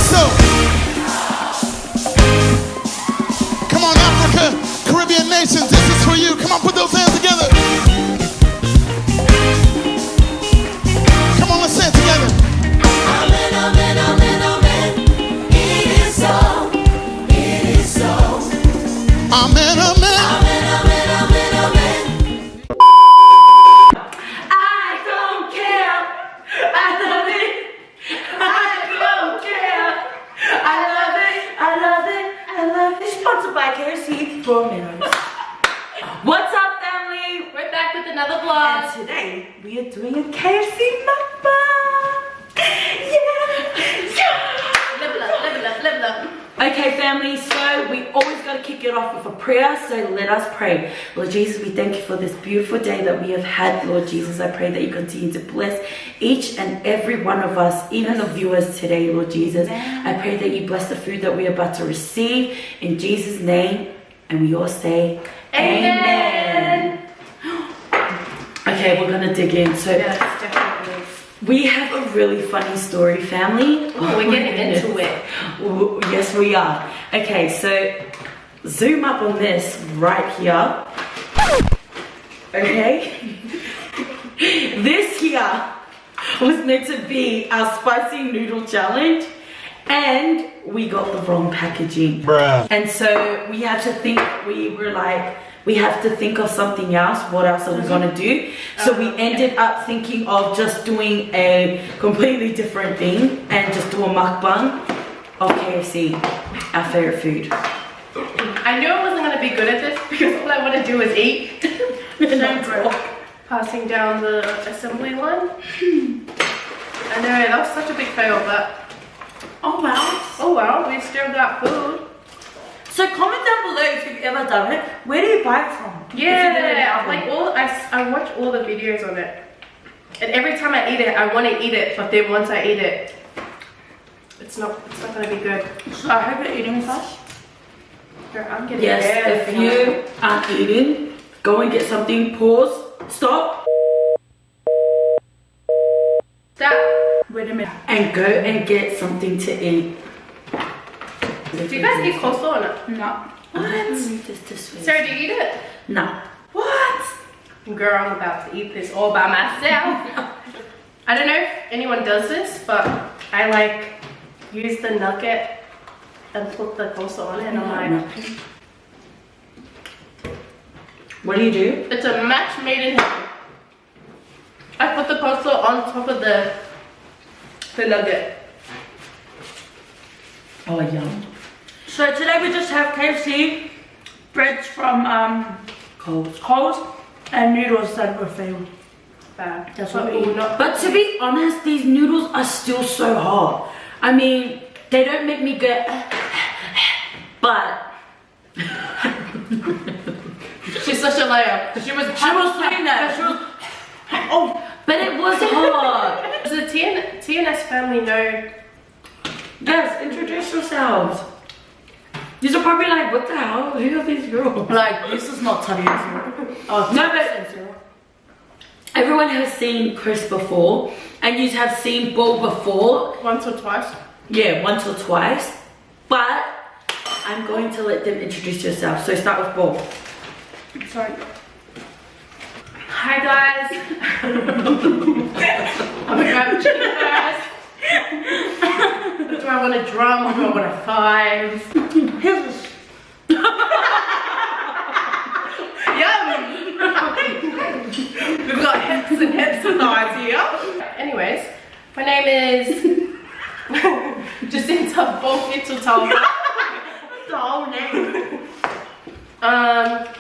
So, come on, Africa, Caribbean nations, this is for you. Come on, put those hands together. Come on, let's say it together. Amen, amen, amen, amen. It is so. It is so. Amen, amen. Amen, amen, amen, amen. I don't care. I love it. I don't care. I love it. I love it. I love it. Sponsored by KFC Mukbang. What's up, family? We're back with another vlog. And today we are doing a KFC Mukbang. Yeah. Level up, level up, level up. Okay, family, so we always got to kick it off with a prayer, so let us pray. Lord Jesus, we thank you for this beautiful day that we have had. Lord Jesus, I pray that you continue to bless each and every one of us, even the viewers today, Lord Jesus. I pray that you bless the food that we're about to receive in Jesus' name, and we all say amen. Okay, we're gonna dig in. So Yes, definitely. we have a really funny story, family. Oh, we're getting into it. Ooh, yes, we are. Okay, so zoom up on this right here. Okay. This here was meant to be our spicy noodle challenge, and we got the wrong packaging. Bruh. And so we had to think, we were like, we have to think of something else. What else are we gonna do? So we ended up thinking of just doing a completely different thing and just do a mukbang of KFC, our favorite food. I knew I wasn't going to be good at this because all I want to do is eat. Passing down the assembly line. I know, that was such a big fail, but Oh wow. oh well, we still got food. So comment down below if you've ever done it. Where do you buy it from? Is it in an Yeah, oven? like I watch all the videos on it. And every time I eat it, I want to eat it, but then once I eat it, it's not going to be good. So I hope you're eating fast. Girl, I'm getting Yes, if you aren't eating, go and get something. Pause. Stop. Stop. Wait a minute. And go and get something to eat. Do you guys eat coleslaw or not? No. What? Sarah, do you eat it? No. What? Girl, I'm about to eat this all by myself. I don't know if anyone does this, but I like use the nugget and put the coleslaw on it, and I'm like, What do you do? it's a match made in heaven. I put the coleslaw on top of the nugget. Oh, yum. So today we just have KFC, breads from Coles, and noodles that were failed. Bad. That's But what we we're eat. not. But to be honest, these noodles are still so hot. I mean, they don't make me go, but She's such a liar. She was saying that. She was, oh, but it was hot. Does the TNS family know? Yes, introduce yourselves. These are probably like, what the hell? Who are these girls? Like, this is not Tubby. Oh, no, but everyone has seen Chris before, and you have seen Bull before. Once or twice. Yeah, once or twice. But I'm going to let them introduce yourself. So start with Bull. Sorry. Hi guys. I'm gonna grab the chicken first. Do I want a drum or do I want a five? Yum! We've got hips and thighs here. Anyways, my name is Jacinta Bolfitutala. What's the whole name?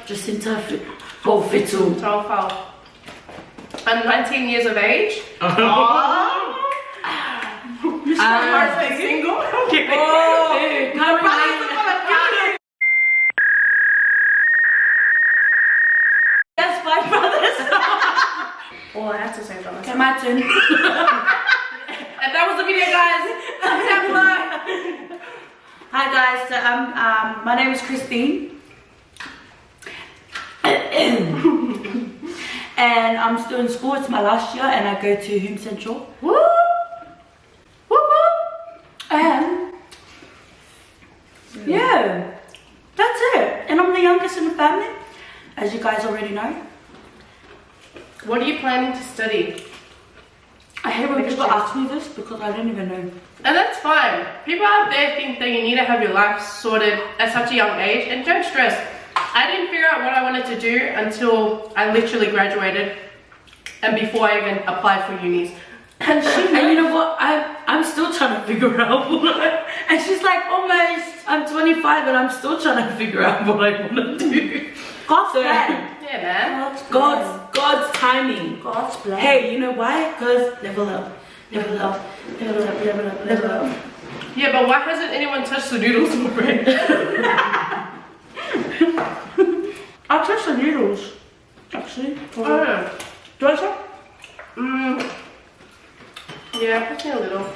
Jacinta Bolfitul. I'm 19 years of age. Husband single. Yes, 5 brothers. Oh, I have to say that. Okay, my turn. And that was the video, guys. Hi guys, so my name is Christine. And I'm still in school. It's my last year, and I go to Home Central. Woo! Woo woo! And as you guys already know. What are you planning to study? I hate when people ask me this because I don't even know. And that's fine. People out there think that you need to have your life sorted at such a young age, and don't stress. I didn't figure out what I wanted to do until I literally graduated and before I even applied for unis. And you know what? I'm still trying to figure out And she's like, almost. I'm 25 and I'm still trying to figure out what I want to do. God's plan. Yeah, man. God's timing. God's plan. Hey, you know why? Because level up. Yeah, but why hasn't anyone touched the noodles or bread? I'll touch the noodles. Actually. Oh. Do I say? Yeah, put me a little.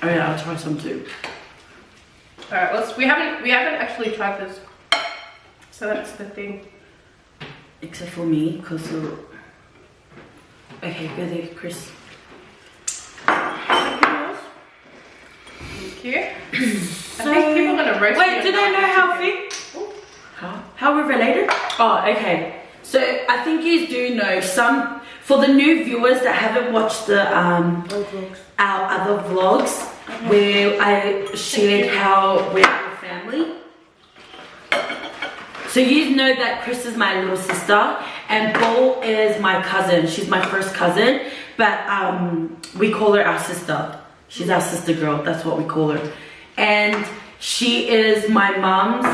Oh yeah, I'll try some too. Alright, we haven't actually tried this. So that's the thing. Except for me, because okay, go there, Chris. Thank you. I think people are gonna roast me. Wait, do they know how we're related? Oh, okay. So I think you do know some. For the new viewers that haven't watched the our other vlogs, where I shared how we're a family. So you know that Chris is my little sister and Bo is my cousin. She's my first cousin, but we call her our sister. She's our sister girl. That's what we call her. And she is my mom's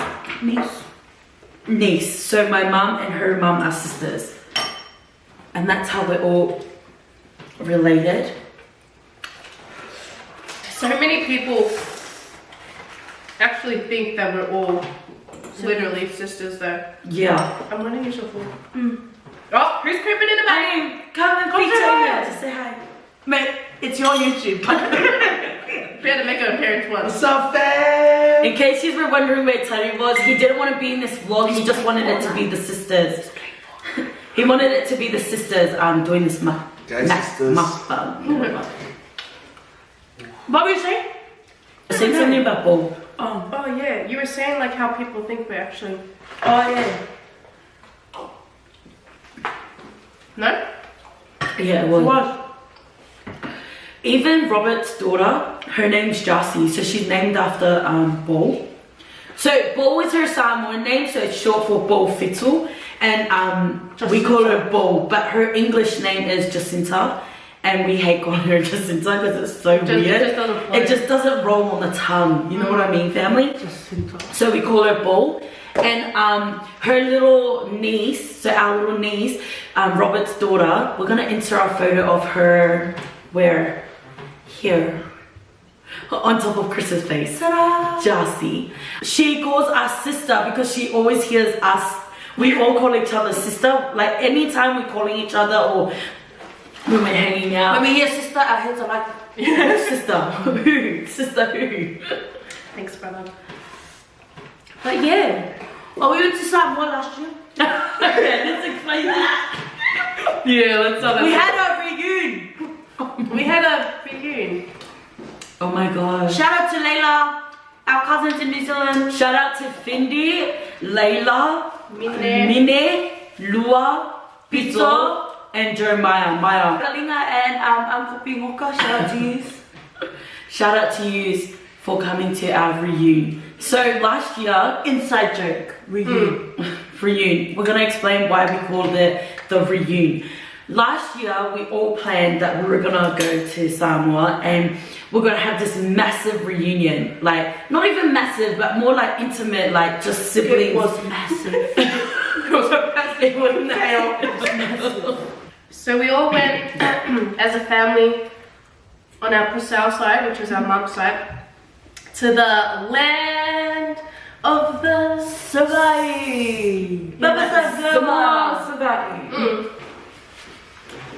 niece. So my mom and her mom are sisters. And that's how we're all related. So many people actually think that we're all literally sisters though. Yeah. I'm gonna use your phone. Oh, who's creeping in the back? Come and Come say say hi. hi. Just say hi. Mate, it's your YouTube. Better make an appearance once. What's up, fam? In case you were wondering where Tony was, he didn't want to be in this vlog. He just wanted it to be the sisters. He wanted it to be the sisters doing this mukbang. What were you saying? Say something about Bo. Oh yeah, you were saying like how people think we're actually. Oh, yeah. No? Yeah, well. What? Even Robert's daughter, her name's Jassy, so she's named after Bo. So Bo is her Samoan name, so it's short for Bo Fitu, and we call her Bo, but her English name is Jacinta, and we hate calling her Jacinta because it's so weird. It just doesn't roll on the tongue. You know what I mean, family? Jacinta. So we call her Bo, and her little niece, so our little niece, Robert's daughter. We're gonna insert our photo of her where. Here, on top of Chris's face, Jassy. She calls us sister because she always hears us. We all call each other sister. Like anytime we're calling each other or when we're hanging out. When we hear sister, our heads are like, Sister who? Sister who? Thanks, brother. But yeah. well, we went to Samoa last year. Okay, let's explain that. Yeah, let's talk about We had a reunion. We had a reunion. Oh my gosh. Shout out to Layla, our cousins in New Zealand. Shout out to Findi, Layla, Mine. Lua, Pizzo, and Jeremiah. Maya. Kalinga and Uncle Pingoka, shout out to you. Shout out to you for coming to our reunion. So last year, Inside joke. Reunion. reunion. We're gonna explain why we called it the reunion. Last year, we all planned that we were gonna go to Samoa and we're gonna have this massive reunion. Like, not even massive, but more like intimate, like just siblings. It was massive. It was massive. So we all went as a family on our Pusau side, which is our mum's side, to the land of the Savai.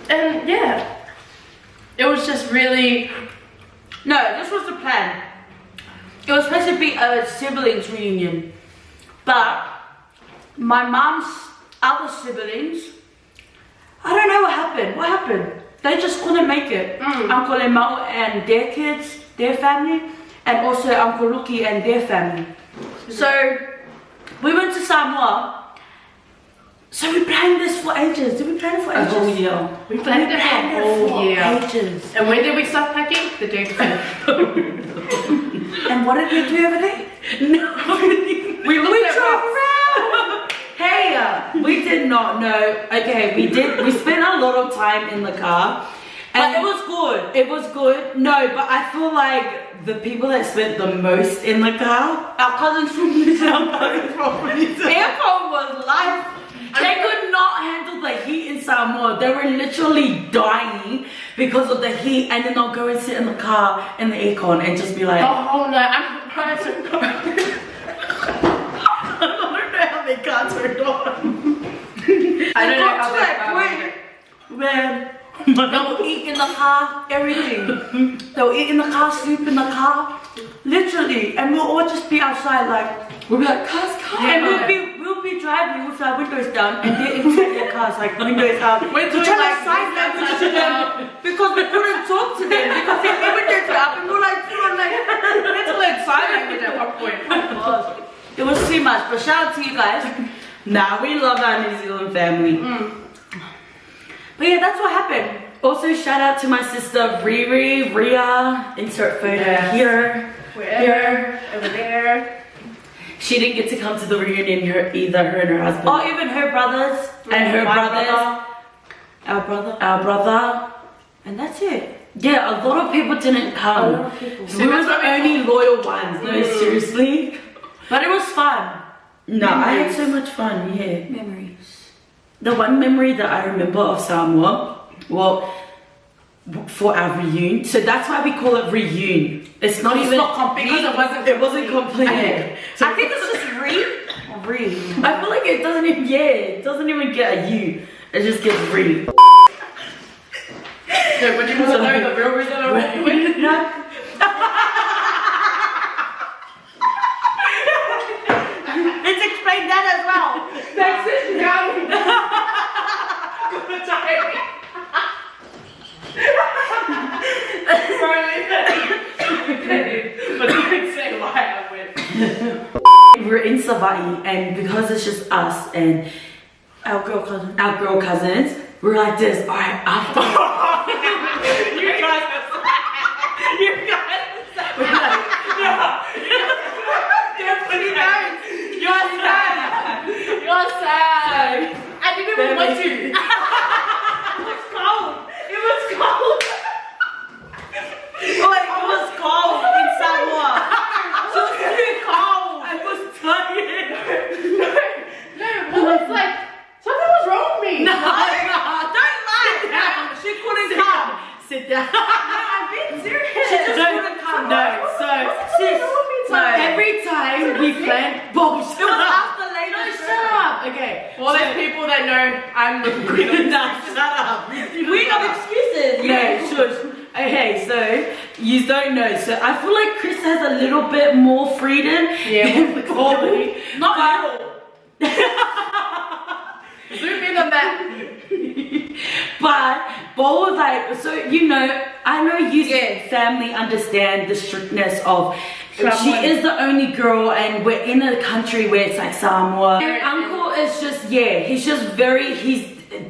And yeah, it was just really. No, this was the plan. It was supposed to be a siblings reunion, but my mom's other siblings, I don't know what happened. What happened? They just couldn't make it. Uncle Emau and their kids, their family, and also Uncle Luki and their family. So we went to Samoa, So we planned this for ages. Did we plan it for ages? A whole year. We planned it for a whole year. Ages. And when did we start packing? The day before. And what did we do over there? We looked at drove rocks. around. Hey, we did not know. Okay, we did. We spent a lot of time in the car. And it was good. It was good. No, but I feel like the people that spent the most in the car, our cousins from New Zealand, aircon was life. They could not handle the heat in Samoa. They were literally dying because of the heat, and then they'll go and sit in the car in the aircon and just be like, Oh no, I'm surprised. I don't know how they got turned on. I don't know got how to that that point where they will eat in the car, everything. They'll eat in the car, sleep in the car, literally, and we'll all just be outside like, we'll be like, cars, and we'll be driving with our windows down, and they're inside their cars like windows out. We're We're doing trying like to sign language to them because we couldn't talk to them because their windows were up, and we're like, It's like sign language at one point. it was too much. But shout out to you guys. Nah, we love our New Zealand family. But yeah, that's what happened. Also, shout out to my sister Riri, Ria. Insert photo here. Wherever, over there. She didn't get to come to the reunion either, her and her husband. Oh, even her brothers. And her My brothers. Our brother. And that's it. Yeah, a lot of people didn't come. A lot of people. We were the only loyal ones. No, seriously. But it was fun. No, I had so much fun, yeah. Memories. The one memory that I remember of Samoa, well, for our reunion, so that's why we call it reunion. It's not even complete. Because it wasn't complete. So I think it's just re. I feel like it doesn't even it doesn't even get a U. It just gets re. Yeah, but you want to know the real reason I went with? No. Let's explain that as well. That's it, got But you can say why I went. We're in Savai'i, and because it's just us and our girl cousins, we're like this. All right, after You guys we're like, You're sad. I didn't even want to. it was cold. Oh, it was cold in Samoa. So it was too cold. I was tired. Well, it's like something was wrong with me. No, don't lie. She couldn't come. Sit down. I'm being serious. She just couldn't come. No, every time we planned bullshit. It was after later. No, shut up. Okay. Well, there's people that know I'm the queen of Nah, shut up. Queen of excuses. No, shush. Okay, so you don't know. So I feel like Chris has a little bit more freedom. Yeah, than Colby. not little. Zoom in on that. But Bo was like, so you know, I know you family understand the strictness of. She is the only girl, and we're in a country where it's like Samoa. Her uncle is just he's just very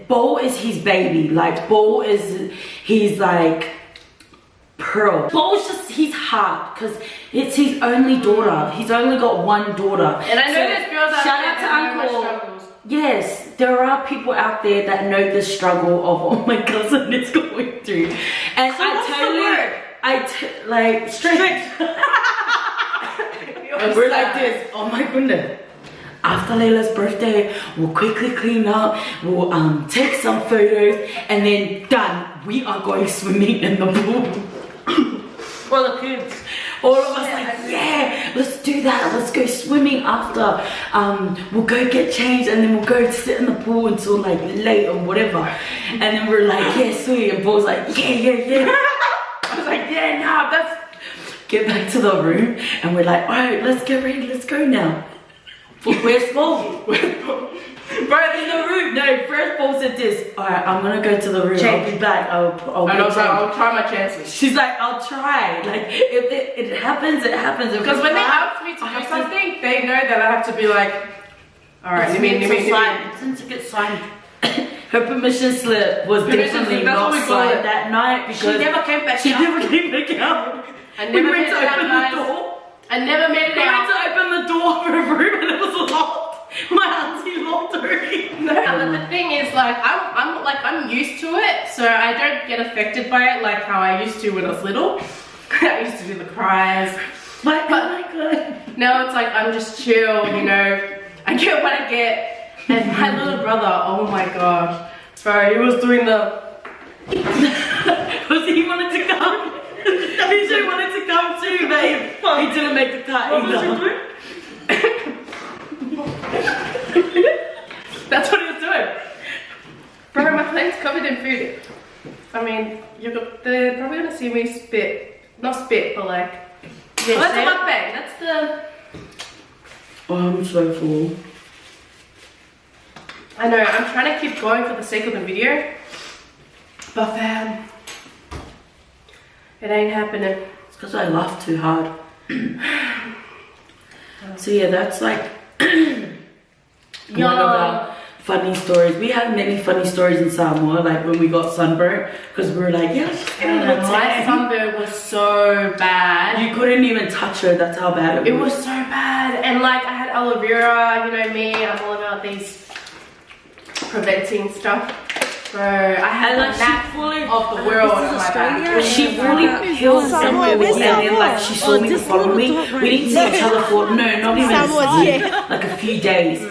Bo is his baby. Like Bo is he's like pearl. Bo's just his heart because it's his only daughter. He's only got one daughter. And I know there's girls out shout there out to that know my Uncle. struggles. Yes, there are people out there that know the struggle of what my cousin is going through, and So what's the word? like strict. And we're like this. Oh my goodness. After Layla's birthday, we'll quickly clean up. We'll take some photos, and then done. We are going swimming in the pool. For the kids. All of us like, yeah, let's do that. Let's go swimming after. We'll go get changed, and then we'll go sit in the pool until like late or whatever. And then we're like, yeah, sweet. And Paul's like, yeah. I was like, yeah, nah, that's. Get back to the room, and we're like, all right, let's get ready. Let's go now. Where's Paul? Bro, in the room. No, first Paul said this. All right, I'm gonna go to the room. I'll be back. I'll And I was like, I'll try my chances. She's like, I'll try. Like, if it happens, it happens. Because when they ask me to do something, they know that I have to be like, Alright, let me. Since it gets signed. Her permission slip was Permission definitely slip, that's not what we call signed it. that night She because never came back she out. never came back out. I We never went made to it out, open the guys. door. I never made it We went out. to open the door of her room and it was locked. My auntie locked her in. No, but the thing is, like, I'm used to it, so I don't get affected by it like how I used to when I was little. I used to do the cries. But oh my god. Now it's like I'm just chill, you know. I get what I get. And my little brother, oh my gosh, bro, he was doing the. Because he wanted to come. BJ wanted to come too, babe. He didn't make the cut either. That's what he was doing. Bro, my plate's covered in food. I mean, they're probably gonna see me spit. Not spit, but like. Yeah, that's a mukbang. That's the. Oh, I'm so full. I know, I'm trying to keep going for the sake of the video. But fam, it ain't happening. It's because I laughed too hard. So yeah, that's like one of our funny stories. We had many funny stories in Samoa, like when we got sunburned, because we were like, yeah, let's just get a little My tan. sunburn was so bad. You couldn't even touch her, that's how bad It was so bad. And like I had aloe vera, you know me, I'm all about these preventing stuff. Bro, I had like, the nap she fully- of the world on my Australia? back. She fully peeled somewhere with me, and then like she saw me this follow me. little dot We didn't see each other for not even Samoa, a year, like a few days.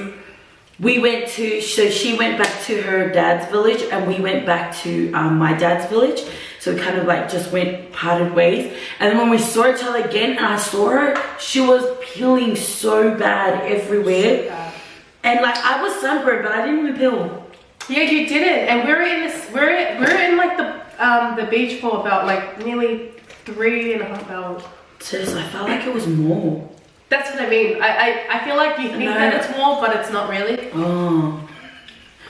We went to, so she went back to her dad's village and we went back to my dad's village. So we kind of like just went parted ways. And then when we saw each other again and I saw her, she was peeling so bad everywhere. And like I was sunburned, but I didn't even peel. Yeah, you did it. And we're in this. We're in like the beach for about like nearly 3.5 hours. Sis, I felt like it was more. That's what I mean. I feel like you think that it's more, but it's not really. Oh.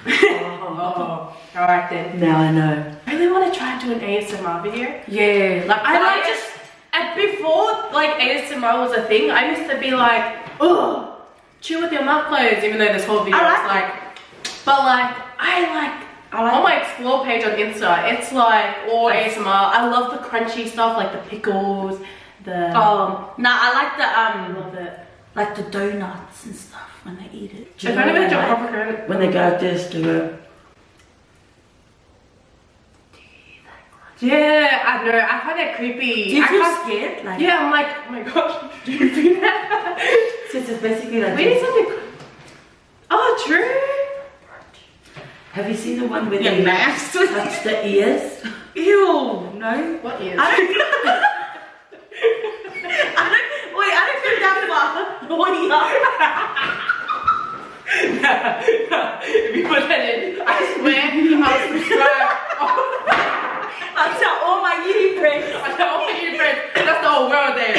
Oh, all right then. Now I know. I really want to try and do an ASMR video. Yeah, like I like just and before like ASMR was a thing. I used to be like, oh, chill with your mouth closed, even though this whole video is like, but like I like on my explore page on Insta, it's like all ASMR. I love the crunchy stuff, like the pickles, the I like the love it. like the donuts and stuff when they eat it. If I never done proper when they go like this, do it. yeah, I know. I find that creepy. Do you I feel can't- scared? Like, Yeah, I'm like, oh my gosh, do you do that? Sis, it's basically like We need this. something. Oh, true. Have you seen the one where your they mask. touch the ears? Ew, no. What is? I don't think that far. What are you? If you put that in, I swear I'll subscribe. I'll tell all my YouTube friends. I tell all your friends, that's the whole world there.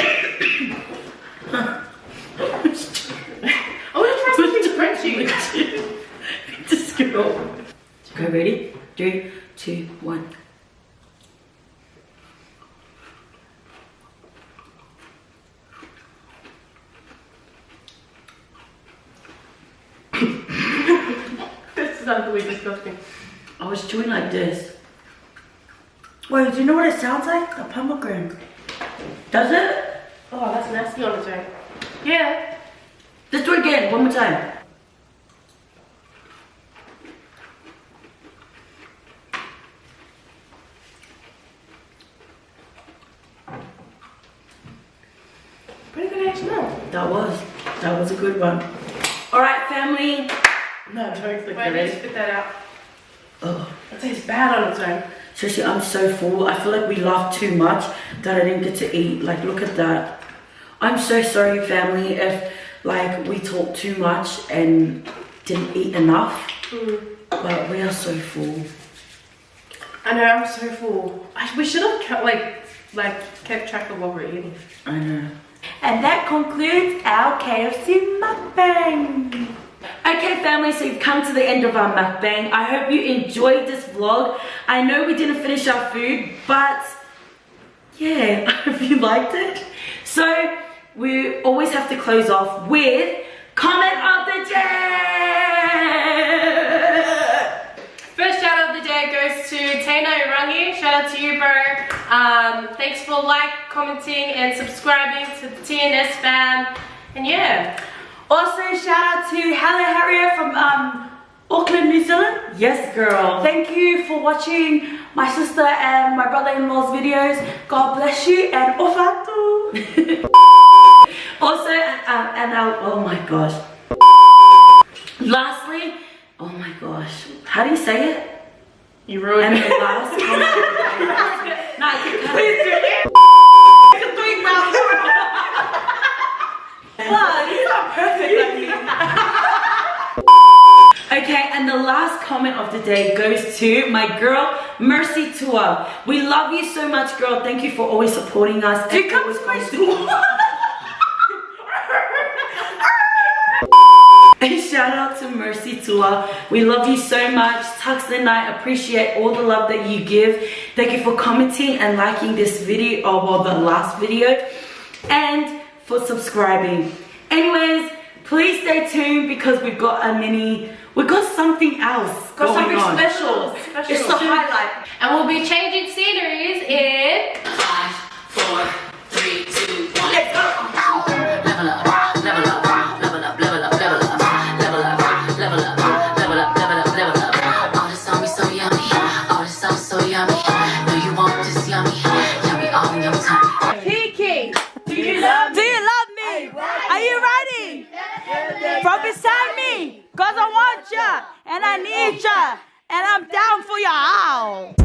I want to try something crunchy. Just go. Okay, ready? 3, 2, 1. This is unbelievably disgusting. I was doing like this. Wait, do you know what it sounds like? A pomegranate. Does it? Oh, that's nasty on its own. Yeah. Let's do it again, one more time. Pretty good ASMR. That was a good one. All right, family. No, jokes like Wait, I need to ready. spit that out. Oh, It tastes bad on its own. seriously, I'm so full. I feel like we laughed too much that I didn't get to eat. Like, look at that. I'm so sorry, family, if like we talked too much and didn't eat enough. But we are so full. I know, I'm so full. We should have kept kept track of what we're eating. I know. And that concludes our KFC mukbang. Okay, family, so we've come to the end of our mukbang. I hope you enjoyed this vlog. I know we didn't finish our food, but yeah, I hope you liked it. So we always have to close off with Comment of the day. First shout out of the day goes to Taina Irangi. Shout out to you, bro. Thanks for commenting, and subscribing to the TNS fam. And yeah. Also, shout out to Hella Harriet from Auckland, New Zealand. Yes, girl. Thank you for watching my sister and my brother-in-law's videos. God bless you and ofatu. Also, oh my gosh. Lastly, oh my gosh, how do you say it? You ruined And it. the last comment of the day. No, Please do it. Wow, these are perfect like me. Okay, and the last comment of the day goes to my girl, Mercy Tour. We love you so much, girl. Thank you for always supporting us. Do you come to my school? And shout out to Mercy Tour. We love you so much. Tuxx and I appreciate all the love that you give. Thank you for commenting and liking this video, or well, the last video, and for subscribing. Anyways, please stay tuned because we've got something else Got something going on. special. It's the highlight. And we'll be changing sceneries in 5, 4, 3, 2, 1. Let's go. Level up, level up, level up, level up, level up, level up, level up, level up, level up, level up. All this on me so yummy, all this sauce so yummy. No, you want this yummy, yummy all in your tummy. Kiki, do you love me? Are you ready? From beside me, cause I want ya, and I need ya, and I'm down for ya all.